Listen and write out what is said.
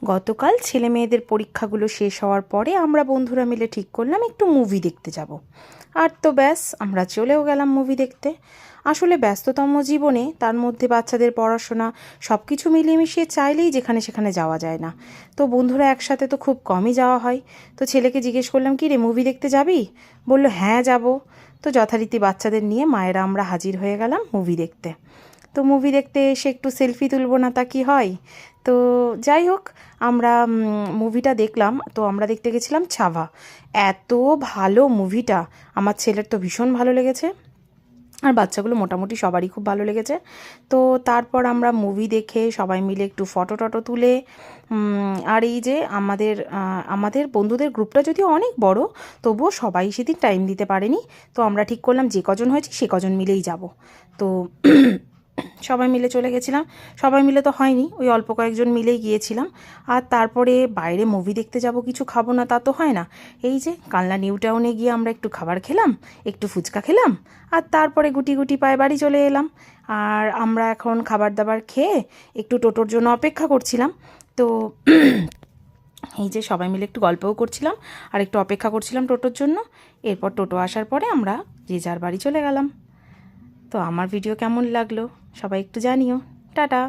গতকাল ছেলে মেয়েদের পরীক্ষাগুলো শেষ হওয়ার পরে আমরা বন্ধুরা মিলে ঠিক করলাম একটু মুভি দেখতে যাব। আর তো ব্যাস আমরা চলেও গেলাম মুভি দেখতে। আসলে ব্যস্ততম জীবনে তার মধ্যে বাচ্চাদের পড়াশোনা সব কিছু মিলিয়ে মিশিয়ে চাইলেই যেখানে সেখানে যাওয়া যায় না। তো বন্ধুরা একসাথে তো খুব কমই যাওয়া হয়। তো ছেলেকে জিজ্ঞেস করলাম, কি রে মুভি দেখতে যাবি? বলল হ্যাঁ যাব। তো যথারীতি বাচ্চাদের নিয়ে মায়েরা আমরা হাজির হয়ে গেলাম মুভি দেখতে। তো মুভি দেখতে এসে একটু সেলফি তুলব না তা কি হয়? তো যাই হোক, আমরা মুভিটা দেখলাম। তো আমরা দেখতে গেছিলাম ছাভা। এত ভালো মুভিটা, আমার ছেলের তো ভীষণ ভালো লেগেছে, আর বাচ্চাগুলো মোটামুটি সবারই খুব ভালো লেগেছে। তো তারপর আমরা মুভি দেখে সবাই মিলে একটু ফটো টটো তুলে, আর এই যে আমাদের বন্ধুদের গ্রুপটা যদিও অনেক বড়, তবুও সবাই সেদিন টাইম দিতে পারেনি। তো আমরা ঠিক করলাম যে কজন হয়েছে সে কজন মিলেই যাব। তো সবাই মিলে চলে গেছিলাম। সবাই মিলে তো হয়নি, ওই অল্প কয়েকজন মিলেই গিয়েছিলাম। আর তারপরে বাইরে মুভি দেখতে যাব, কিছু খাবো না তা তো হয় না। এই যে কালনা নিউ টাউনে গিয়ে আমরা একটু খাবার খেলাম, একটু ফুচকা খেলাম, আর তারপরে গুটি গুটি পায়ে বাড়ি চলে এলাম। আর আমরা এখন খাবার দাবার খেয়ে একটু টোটোর জন্য অপেক্ষা করছিলাম। তো এই যে সবাই মিলে একটু গল্পও করছিলাম আর একটু অপেক্ষা করছিলাম টোটোর জন্য। এরপর টোটো আসার পরে আমরা যে যার বাড়ি চলে গেলাম। তো আমার ভিডিও কেমন লাগলো সবাই একটু জানিও। টাটা।